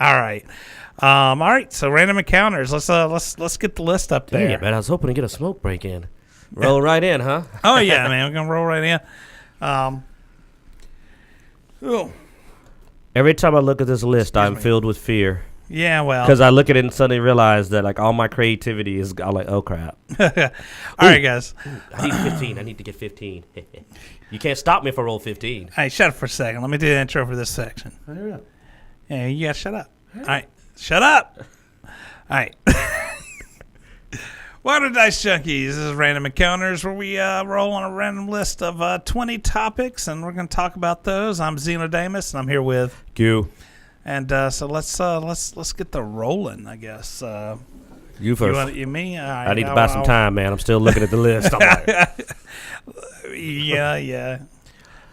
All right. All right. So random encounters. Let's get the list up there. Yeah, man. I was hoping to get a smoke break in. Roll right in, huh? Oh yeah, man. We're gonna roll right in. Every time I look at this list, I'm filled with fear. Yeah, well, because I look at it and suddenly realize that like all my creativity is. I'm like, oh crap. All right, guys. I need 15. I need to get 15. You can't stop me if I roll 15. Hey, shut up for a second. Let me do the intro for this section. Hurry up. Yeah, you gotta shut up. All right, shut up. All right. Welcome to Dicejunkies. This is Random Encounters, where we roll on a random list of 20 topics, and we're going to talk about those. I'm Xenodamus, and I'm here with Q. And so let's get the rolling, I guess. You first. You me? All right, I need to buy some time, man. I'm still looking at the list. I'm like, yeah.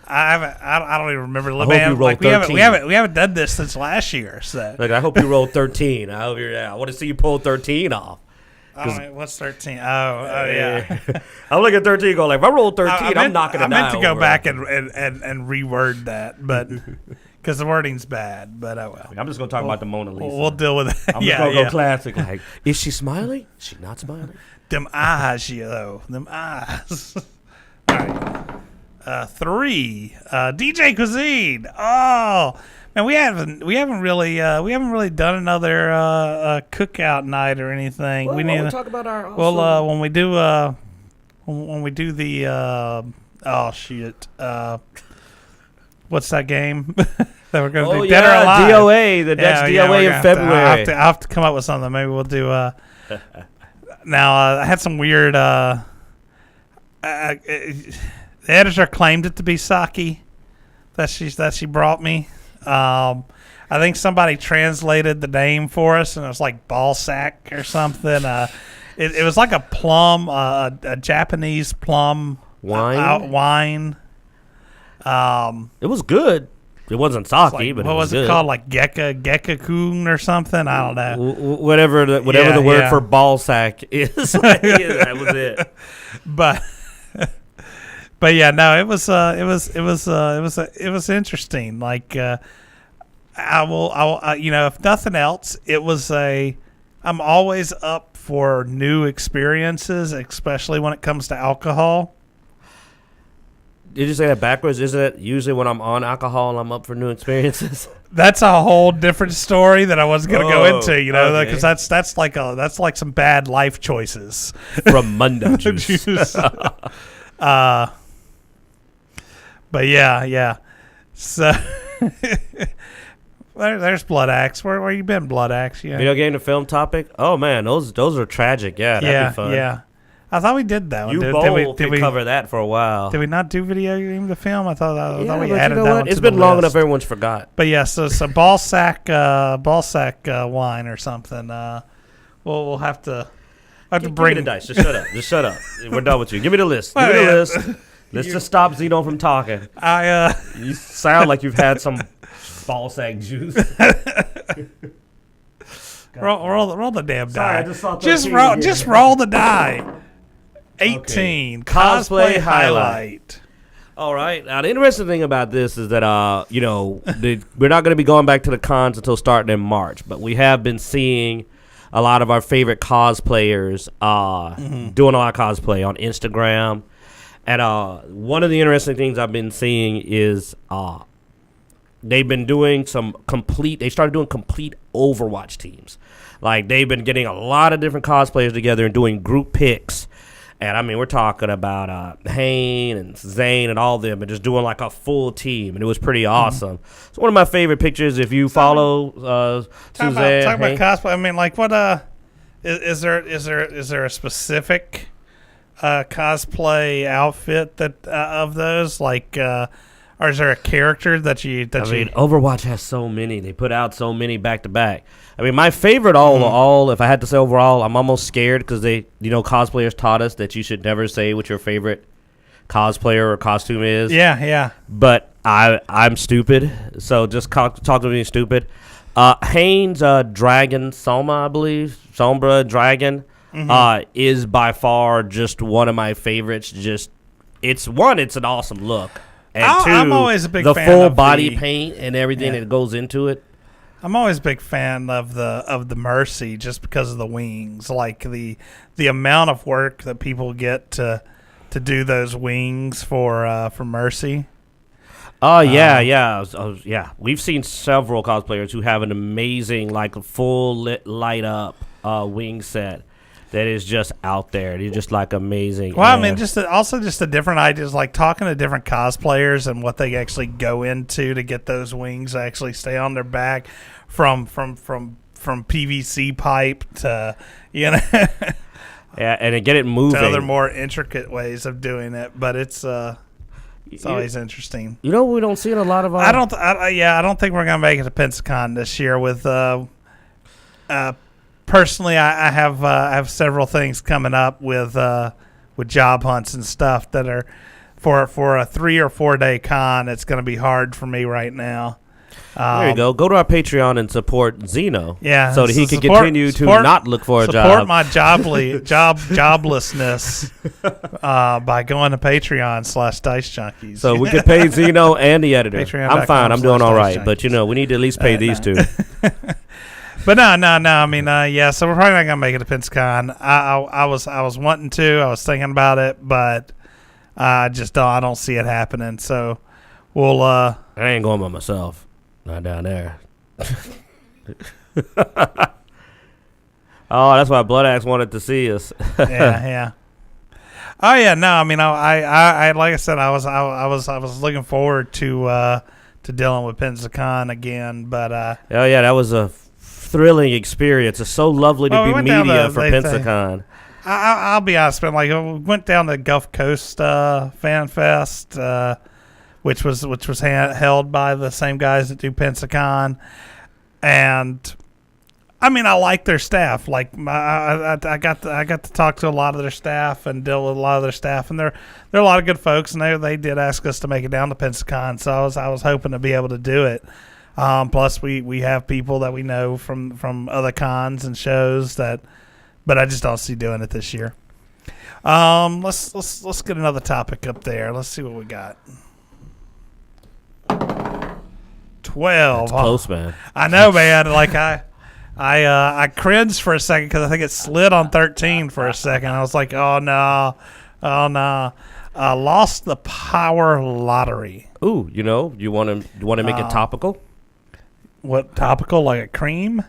I don't even remember. I hope you rolled 13. We haven't done this since last year. So look, I hope you rolled 13. I want to see you pull 13 off. What's 13? Oh, yeah. I'm looking at 13 going like, if I roll 13, I'm knocking it down. I meant to go back and reword that, but because the wording's bad. But oh well. I'm just going to talk about the Mona Lisa. We'll deal with it. I'm just going to go classic. Like, is she smiling? Is she not smiling? Them eyes, them eyes. All right. 3. DJ Cuisine. Oh. Man, we haven't really done another cookout night or anything. Well, we need to talk about our. When we do the what's that game that we're going to do? Dead or Alive. DOA. The next DOA in February. I'll have to come up with something. Maybe we'll do. Now I had some weird. The editor claimed it to be sake that she brought me. I think somebody translated the name for us, and it was like ball sack or something. It was like a plum, a Japanese plum wine. It was good. It wasn't sake, like, but what it was it good. called? Like Gekka-kun or something? I don't know. Whatever the word for ball sack is. That was it. But yeah, no, it was interesting. Like, I will, if nothing else, I'm always up for new experiences, especially when it comes to alcohol. Did you say that backwards? Isn't it usually when I'm on alcohol, I'm up for new experiences? That's a whole different story that I wasn't going to go into, because that's like some bad life choices from Mundo juice. But yeah. So there's Blood Axe. Where you been, Blood Axe? Yeah. Video game to film topic. Oh man, those are tragic. Yeah, that'd be fun. Yeah. I thought we did that one. Did we cover that for a while? Did we not do video game to film? I thought we added that one. It's been long enough. Everyone's forgot. But yeah, so ball sack wine or something. We'll have to bring me the dice. Just shut up. We're done with you. Give me the list. Give me the list. Let's just stop Zeno from talking. You sound like you've had some ball sack juice. roll the damn die. Sorry, I just saw just roll the die. 18 okay. Cosplay highlight. All right. Now the interesting thing about this is that we're not going to be going back to the cons until starting in March, but we have been seeing a lot of our favorite cosplayers doing a lot of cosplay on Instagram. And one of the interesting things I've been seeing is they started doing complete Overwatch teams. Like, they've been getting a lot of different cosplayers together and doing group picks. And, I mean, we're talking about Hayne and Zane and all of them and just doing, like, a full team. And it was pretty awesome. It's one of my favorite pictures. If you follow Suzanne. Talk about cosplay. I mean, like, what is there a specific cosplay outfit that of those, like, or is there a character that you? Overwatch has so many. They put out so many back to back. I mean, my favorite all, if I had to say overall, I'm almost scared because cosplayers taught us that you should never say what your favorite cosplayer or costume is. Yeah. But I'm stupid, so just talk to me stupid. Haynes Dragon Soma, I believe, Sombra Dragon. Is by far just one of my favorites. It's an awesome look, and two, I'm always a big fan fan of the full of body paint and everything that goes into it. I'm always a big fan of the Mercy just because of the wings, like the amount of work that people get to do those wings for Mercy. Oh yeah, yeah. We've seen several cosplayers who have an amazing, like, full light up wing set that is just out there. They're just like amazing. Well, I mean, just the different ideas, like talking to different cosplayers and what they actually go into to get those wings to actually stay on their back, from PVC pipe to yeah, and to get it moving. To other more intricate ways of doing it, but it's always interesting. You know, we don't see it a lot of. I don't think we're gonna make it to Pensacon this year. With personally, I have several things coming up with job hunts and stuff that are for a 3 or 4 day con. It's gonna be hard for me right now. There you go. Go to our Patreon and support Zeno. Yeah, so that he can continue to not look for a job. Support my joblessness by going to Patreon/Dicejunkies. So we could pay Zeno and the editor. I'm fine. I'm doing all right. But we need to at least pay these two. But no. I mean, yeah. So we're probably not gonna make it to Pensacon. I was wanting to. I was thinking about it, but I don't see it happening. So we'll. I ain't going by myself. Not down there. Oh, that's why Blood Axe wanted to see us. Yeah. Oh yeah, no. I mean, I like I said, I was looking forward to dealing with Pensacon again, but oh yeah, that was a thrilling experience. It's so lovely to be media for Pensacon. I'll be honest, man. Like, we went down to Gulf Coast Fan Fest. Which was held by the same guys that do Pensacon, and I mean, I like their staff. Like, I got to talk to a lot of their staff and deal with a lot of their staff, and they're a lot of good folks. And they did ask us to make it down to Pensacon, so I was hoping to be able to do it. Plus, we have people that we know from other cons and shows but I just don't see doing it this year. Let's get another topic up there. Let's see what we got. 12. That's close, man. I know, man. Like I cringed for a second because I think it slid on 13 for a second. I was like, oh no. Lost the power lottery. Ooh, you want to make it topical? What topical? Like a cream?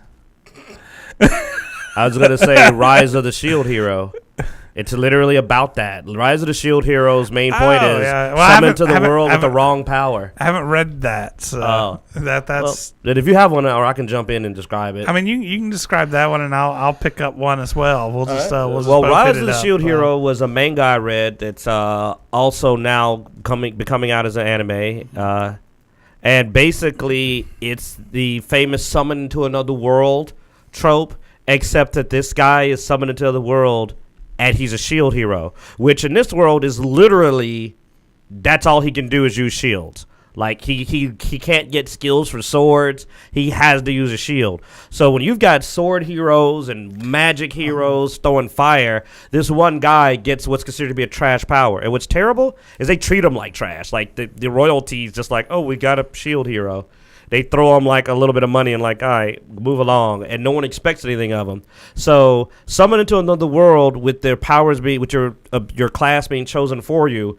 I was gonna say Rise of the Shield Hero. It's literally about that. Rise of the Shield Hero's main point is summon to the world with the wrong power. I haven't read that, so that's. Well, if you have one, or I can jump in and describe it. I mean, you can describe that one, and I'll pick up one as well. We'll just Rise of the Shield Hero was a manga I read that's also now becoming out as an anime, and basically it's the famous summon to another world trope, except that this guy is summoned into the world. And he's a shield hero, which in this world is literally, that's all he can do is use shields. Like, he can't get skills for swords. He has to use a shield. So when you've got sword heroes and magic heroes throwing fire, this one guy gets what's considered to be a trash power. And what's terrible is they treat him like trash. Like, the royalty's just like, oh, we got a shield hero. They throw him like a little bit of money and like, all right, move along, and no one expects anything of him. So summon into another world with their powers with your class being chosen for you.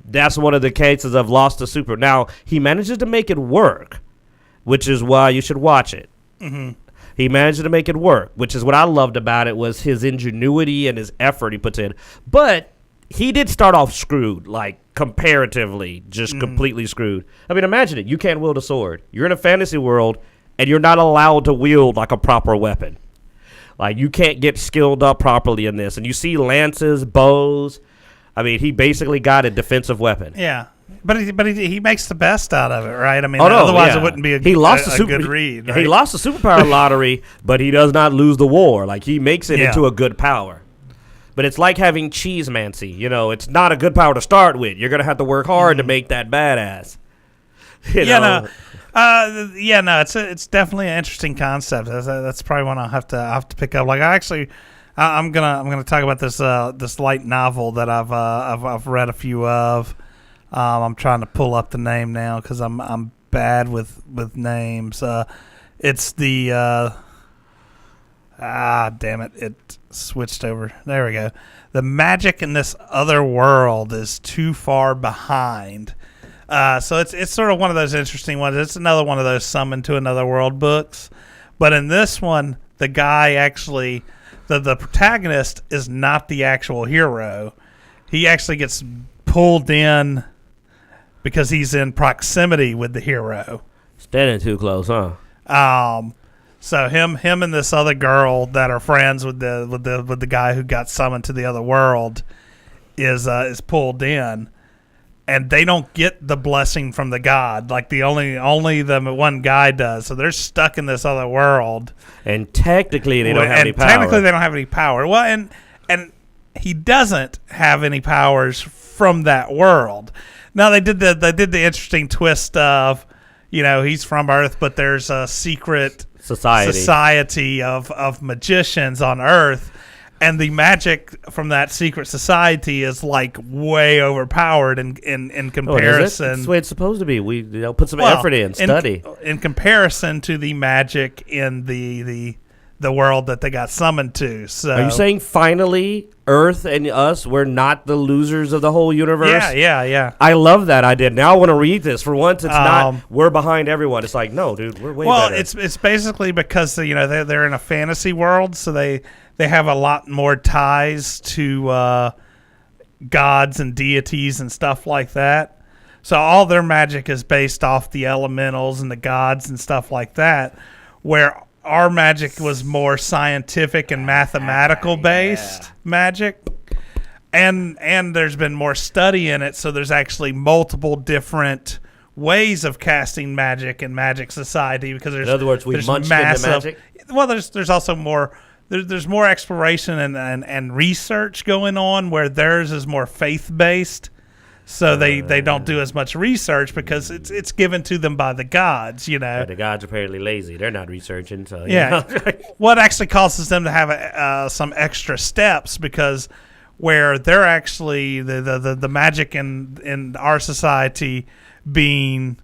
That's one of the cases of lost to super. Now he manages to make it work, which is why you should watch it. Mm-hmm. He managed to make it work, which is what I loved about it was his ingenuity and his effort he puts in. But he did start off screwed, like comparatively, just completely screwed. I mean, imagine it. You can't wield a sword. You're in a fantasy world, and you're not allowed to wield like a proper weapon. Like, you can't get skilled up properly in this. And you see lances, bows. I mean, he basically got a defensive weapon. Yeah. But he makes the best out of it, right? I mean, otherwise it wouldn't be a good read. Right? He lost the superpower lottery, but he does not lose the war. Like, he makes it into a good power. But it's like having cheesemancy. It's not a good power to start with. You're going to have to work hard to make that badass. It's definitely an interesting concept. That's probably one I'll have to pick up. Like, I'm gonna talk about this light novel that I've read a few of. I'm trying to pull up the name now because I'm bad with names. It's the damn it! It switched over. There we go. The magic in this other world is too far behind. So it's sort of one of those interesting ones. It's another one of those Summon to Another World books. But in this one, the guy actually, the protagonist is not the actual hero. He actually gets pulled in because he's in proximity with the hero. Standing too close, huh? So him and this other girl that are friends with the guy who got summoned to the other world is pulled in, and they don't get the blessing from the god. Like only the one guy does. So they're stuck in this other world, and technically they don't have any power. Technically they don't have any power. Well, and he doesn't have any powers from that world. Now they did the interesting twist of, he's from Earth, but there's a secret society of magicians on Earth, and the magic from that secret society is like way overpowered in comparison. That's the way it's supposed to be. We put some effort in, study. In comparison to the magic in the world that they got summoned to. So are you saying finally Earth and us, we're not the losers of the whole universe? Yeah. I love that idea. Now I want to read this. For once, it's not we're behind everyone. It's like, no, dude, we're way better. Well, it's basically because they're in a fantasy world, so they have a lot more ties to gods and deities and stuff like that. So all their magic is based off the elementals and the gods and stuff like that, where our magic was more scientific and mathematical based magic, and there's been more study in it. So there's actually multiple different ways of casting magic in Magic Society, because there's, in other words, we munched into magic. Well, there's also more. There's more exploration and research going on, where theirs is more faith based. So they don't do as much research because it's given to them by the gods, But the gods are apparently lazy. They're not researching. So what actually causes them to have some extra steps, because where they're actually the magic in our society being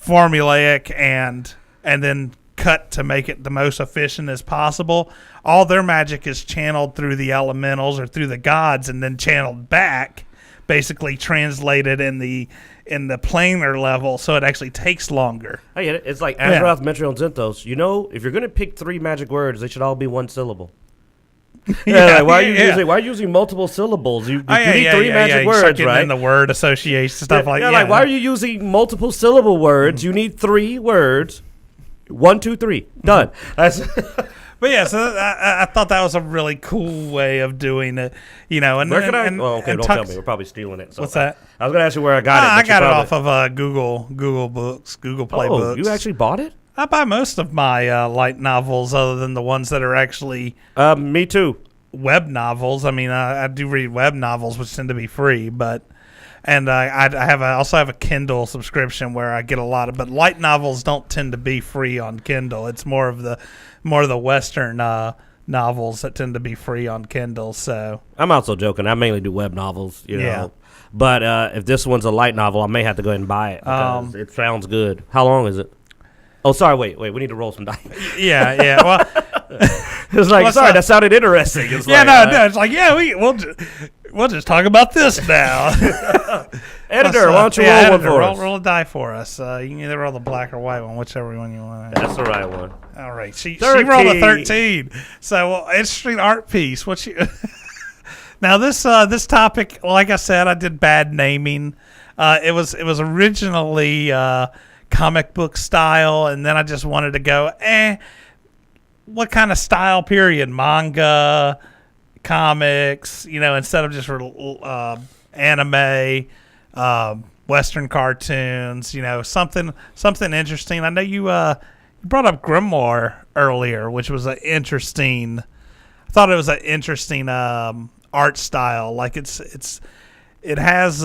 formulaic and then cut to make it the most efficient as possible, all their magic is channeled through the elementals or through the gods and then channeled back, basically translated in the planar level, so it actually takes longer. I get it. It's like Azeroth, Metreon, and Zinthos. If you're going to pick 3 magic words, they should all be 1 syllable. Why are you using multiple syllables? You need 3 magic words, right? In the word association stuff like that. Like, why are you using multiple syllable words? You need 3 words. 1, 2, 3. Done. That's But yeah, so I thought that was a really cool way of doing it, And where can I? Don't tell me. We're probably stealing it. So what's that? I was going to ask you where I got it. I got it off of Google Books, Google Play Books. You actually bought it? I buy most of my light novels, other than the ones that are actually me too. Web novels. I mean, I do read web novels, which tend to be free, and I also have a Kindle subscription where I get a lot of. But light novels don't tend to be free on Kindle. It's more of the Western novels that tend to be free on Kindle. So I'm also joking. I mainly do web novels, know. But if this one's a light novel, I may have to go ahead and buy it because it sounds good. How long is it? Oh, sorry. Wait. We need to roll some dice. Yeah. Well, it's like, sorry, that sounded interesting. It's it's like, we'll just talk about this now. Editor, why don't you roll one for us? Roll a die for us. You can either roll the black or white one, whichever one you want. That's the right one. All right. She rolled a 13. So, interesting art piece. Now, this topic, like I said, I did bad naming. It was originally comic book style, and then I just wanted to go, what kind of style period? Manga, comics, instead of just anime, Western cartoons, something interesting. I know you brought up Grimoire earlier, which was I thought it was an interesting art style. Like it has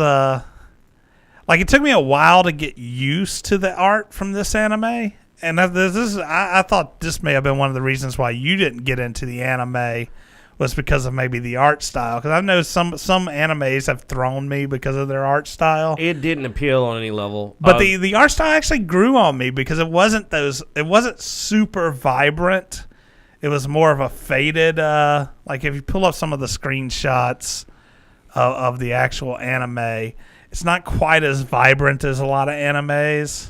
like it took me a while to get used to the art from this anime. And I thought this may have been one of the reasons why you didn't get into the anime, was because of maybe the art style. Because I know some animes have thrown me because of their art style. It didn't appeal on any level. But the art style actually grew on me because it wasn't super vibrant. It was more of a faded, like if you pull up some of the screenshots of the actual anime, it's not quite as vibrant as a lot of animes.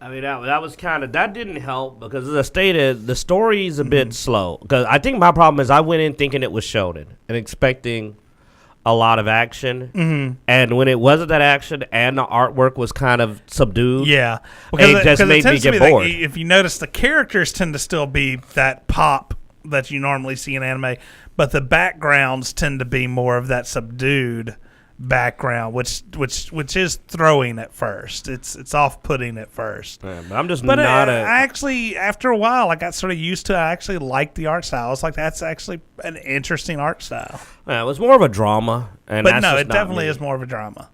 I mean, that was that didn't help because as I stated, the story's a bit slow. Because I think my problem is I went in thinking it was shonen and expecting a lot of action. And when it wasn't that action and the artwork was kind of subdued, because it just made me get bored. If you notice, the characters tend to still be that pop that you normally see in anime, but the backgrounds tend to be more of that subdued background, which is throwing at first. It's off-putting at first. Yeah, but I'm just but not I actually, after a while, I got sort of used to it. I actually liked the art style. It's like, that's actually an interesting art style. Yeah, it was more of a drama. And but no, it definitely is more of a drama.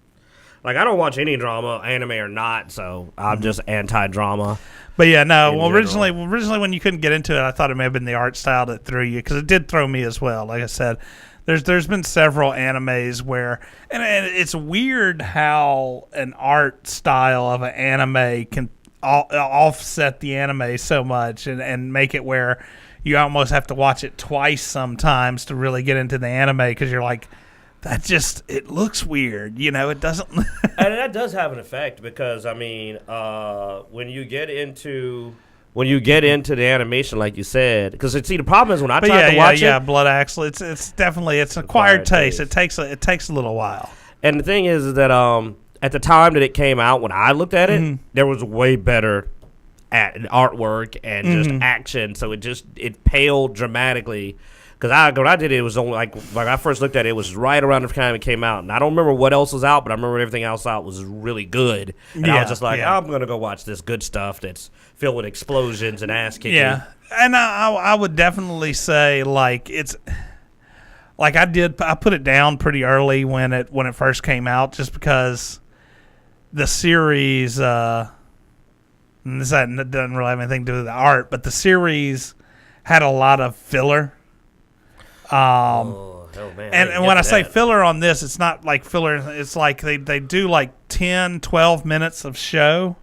Like, I don't watch any drama, anime or not, so I'm just anti-drama. But yeah, no. Well, originally when you couldn't get into it, I thought it may have been the art style that threw you, because it did throw me as well. Like I said, there's been several animes where, and it's weird how an art style of an anime can offset the anime so much and make it where you almost have to watch it twice sometimes to really get into the anime, because you're like, it looks weird, it doesn't. And that does have an effect, because I mean, when you get into the animation, like you said, because the problem is when I tried to watch it, Blood Axle, it's definitely an acquired taste. It takes a little while. And the thing is that at the time that it came out, when I looked at it, there was way better artwork and just action, so it paled dramatically. Because when I did it, it was only like I first looked at it, it was right around the time it came out. And I don't remember what else was out, but I remember everything else out was really good. And I was just like, I'm going to go watch this good stuff that's filled with explosions and ass kicking. Yeah. And I would definitely say, like, it's like I put it down pretty early when it first came out, just because the series, and this doesn't really have anything to do with the art, but the series had a lot of filler. Man, and when I say filler on this, it's not like filler. It's like they do like 10, 12 minutes of show,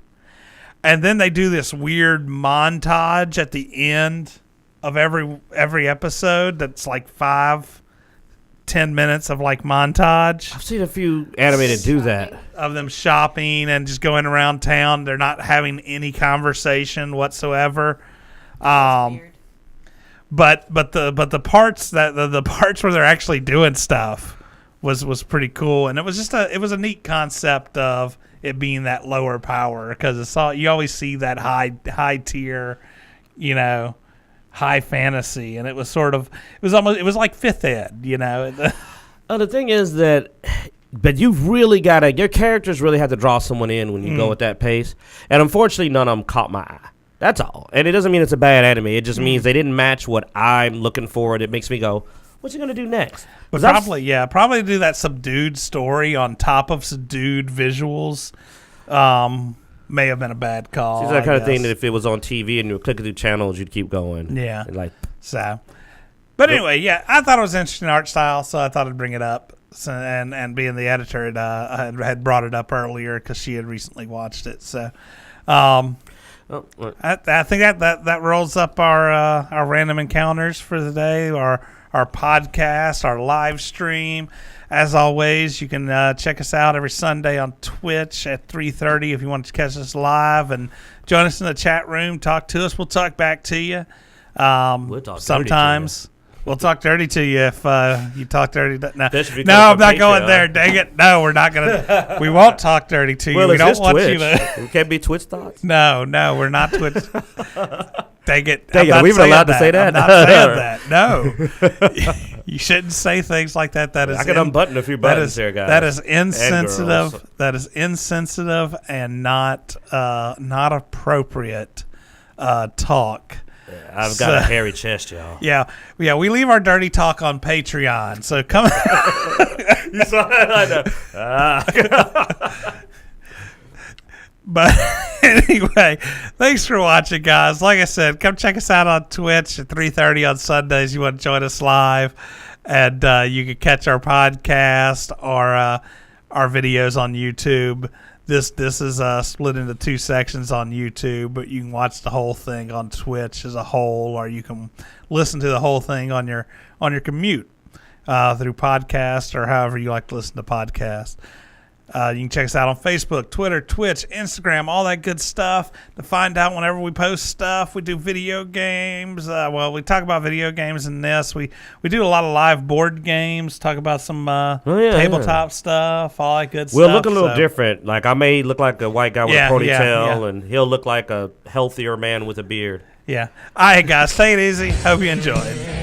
and then they do this weird montage at the end of every episode that's like 5, 10 minutes of like montage. I've seen a few animated do that. Of them shopping and just going around town. They're not having any conversation whatsoever. That's weird. But the parts the parts where they're actually doing stuff was pretty cool, and it was a neat concept of it being that lower power, because you always see that high tier, high fantasy, and it was like Fifth Ed, The thing is that, but you've really your characters really have to draw someone in when you go at that pace, and unfortunately none of them caught my eye. That's all. And it doesn't mean it's a bad anime. It just means they didn't match what I'm looking for. And it makes me go, what's he going to do next? But probably do that subdued story on top of subdued visuals may have been a bad call. It's that kind of thing that if it was on TV and you were clicking through channels, you'd keep going. Yeah. So. But anyway, I thought it was an interesting art style, so I thought I'd bring it up. So, and being the editor, I had brought it up earlier because she had recently watched it. So, I think that rolls up our random encounters for the day, our podcast, our live stream. As always, you can check us out every Sunday on Twitch at 3:30 if you want to catch us live, and join us in the chat room. Talk to us. We'll talk back to you. We'll talk sometimes. We'll talk dirty to you if you talk dirty. No, I'm not going there. Dang it! No, we're not gonna. We won't talk dirty to you. Well, we don't want Twitch. you to. We can't be Twitch thoughts. No, we're not Twitch. Dang it! Are we even allowed to say that? I'm not saying that. No, you shouldn't say things like that. That is. I can unbutton a few buttons here, guys. That is insensitive. That is insensitive and not appropriate talk. Yeah, I've got a hairy chest, y'all. Yeah. We leave our dirty talk on Patreon. So come. You saw that? I know. But Anyway, thanks for watching, guys. Like I said, come check us out on Twitch at 3:30 on Sundays. You want to join us live, and you can catch our podcast or our videos on YouTube. This is split into 2 sections on YouTube, but you can watch the whole thing on Twitch as a whole, or you can listen to the whole thing on your commute through podcast or however you like to listen to podcasts. You can check us out on Facebook, Twitter, Twitch, Instagram, all that good stuff to find out whenever we post stuff. We do video games. We talk about video games in this. We do a lot of live board games, talk about some tabletop stuff, all that good stuff. We'll look a little different. Like, I may look like a white guy with a ponytail, and he'll look like a healthier man with a beard. Yeah. All right, guys, take it easy. Hope you enjoyed.